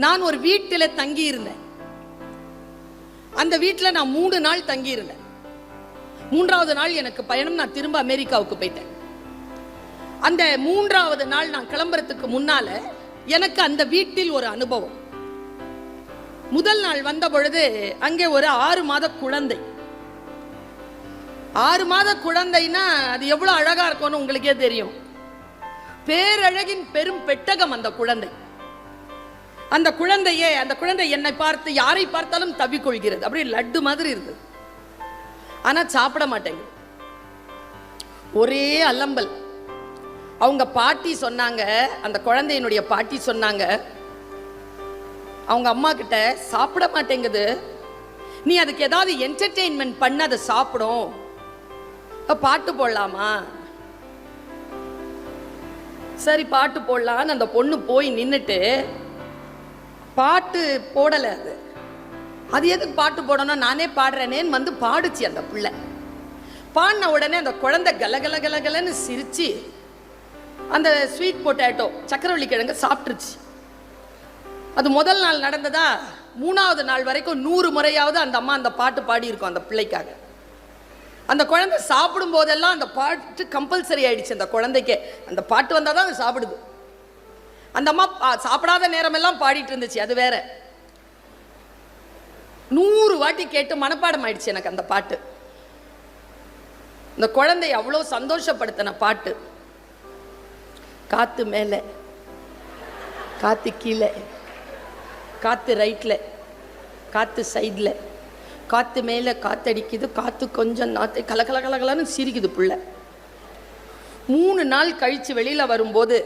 நான் ஒரு வீட்டில் தங்கி இருந்தேன். அந்த வீட்டில் நான் 3 நாள் தங்கி இருந்தேன். 3வது நாள் எனக்கு பயணம். நான் திரும்ப அமெரிக்காவுக்கு போயிட்டேன். அந்த 3வது நாள் நான் கிளம்புறதுக்கு முன்னால எனக்கு அந்த வீட்டில் ஒரு அனுபவம். முதல் நாள் வந்த பொழுது அங்கே ஒரு 6 மாத குழந்தை. 6 மாத குழந்தைன்னா அது எவ்வளவு அழகா இருக்கும்னு உங்களுக்கே தெரியும். பேரழகின் பெரும் பெட்டகம் அந்த குழந்தை. அந்த குழந்தை என்னை பார்த்து யாரை பார்த்தாலும் தவிக்கொள்கிறது. அப்படியே லட்டு மாதிரி இருக்கு. ஆனா சாப்பிட மாட்டேங்க. ஒரே அலம்பல். அவங்க பாட்டி சொன்னாங்க, அந்த குழந்தையினுடைய பாட்டி சொன்னாங்க, அவங்க அம்மா கிட்ட, சாப்பிட மாட்டேங்குது, நீ அதுக்கு ஏதாவது என்டர்டெயின்மெண்ட் பண்ண அதை சாப்பிடும், பாட்டு போடலாமா? சரி பாட்டு போடலான்னு அந்த பொண்ணு போய் நின்னுட்டு பாட்டு போடல. அது எதுக்கு பாட்டு போடணும், நானே பாடுறேனேன்னு வந்து பாடுச்சு அந்த பிள்ளை. பாடின உடனே அந்த குழந்தை கலகல கலகலன்னு சிரிச்சு அந்த ஸ்வீட் பொட்டேட்டோ சக்கரவள்ளி கிழங்கு சாப்பிட்டுருச்சு. அது முதல் நாள் நடந்ததா? 3வது நாள் வரைக்கும் 100 முறையாவது அந்த அம்மா அந்த பாட்டு பாடி இருக்கும் அந்த பிள்ளைக்காக. அந்த குழந்தை சாப்பிடும் போதெல்லாம் அந்த பாட்டு கம்பல்சரி ஆயிடுச்சு அந்த குழந்தைக்கு. அந்த பாட்டு வந்தால் தான் அது சாப்பிடுது. அந்த அம்மா சாப்பிடாத நேரமெல்லாம் பாடிட்டு இருந்துச்சு, அது வேற. 100 வாட்டி கேட்டு மனப்பாடம் ஆயிடுச்சு எனக்கு அந்த பாட்டு. இந்த குழந்தை அவ்வளோ சந்தோஷப்படுத்தின பாட்டு. காத்து மேலே, காத்து கீழே, காத்து ரைட்ல, காத்து சைடில், காத்து மேலே காத்தடிக்குது, காத்து கொஞ்சம் நாத்து கலகல கலகலன்னு சிரிக்குது புள்ள. 3 நாள் கழித்து வெளியில் வரும்போது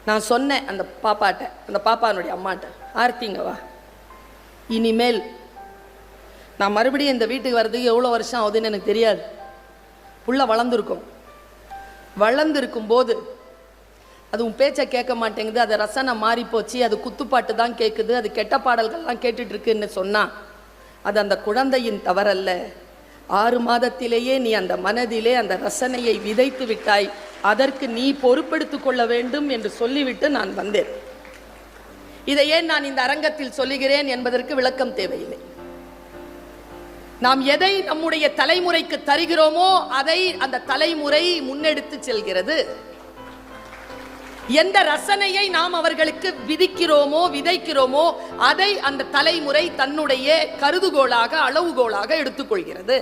நான் சொன்னேன் அந்த பாப்பாட்ட, அந்த பாப்பானுடைய அம்மாட்ட, ஆர்த்திங்க வா, இனிமேல் நான் மறுபடியும் இந்த வீட்டுக்கு வர்றதுக்கு எவ்வளோ வருஷம் ஆகுதுன்னு எனக்கு தெரியாது. புள்ள வளர்ந்துருக்கும் போது அது உன் பேச்சை கேட்க மாட்டேங்குது, அது ரசனை மாறி போச்சு, அது குத்துப்பாட்டு தான் கேட்குது, அது கெட்ட பாடல்கள்லாம் கேட்டுட்டு இருக்குன்னு சொன்னா அது அந்த குழந்தையின் தவறல்ல. 6 மாதத்திலேயே நீ அந்த மனதிலே அந்த ரசனையை விதைத்து விட்டாய், அதற்கு நீ பொறுப்பெடுத்துக் கொள்ள வேண்டும் என்று சொல்லிவிட்டு நான் வந்தேன். இதை ஏன் நான் இந்த அரங்கத்தில் சொல்லுகிறேன் என்பதற்கு விளக்கம் தேவையில்லை. நாம் எதை நம்முடைய தலைமுறைக்கு தருகிறோமோ அதை அந்த தலைமுறை முன்னெடுத்து செல்கிறது. எந்த ரசனையை நாம் அவர்களுக்கு விதைக்கிறோமோ அதை அந்த தலைமுறை தன்னுடைய கருதுகோளாக, அளவுகோலாக எடுத்துக்கொள்கிறது.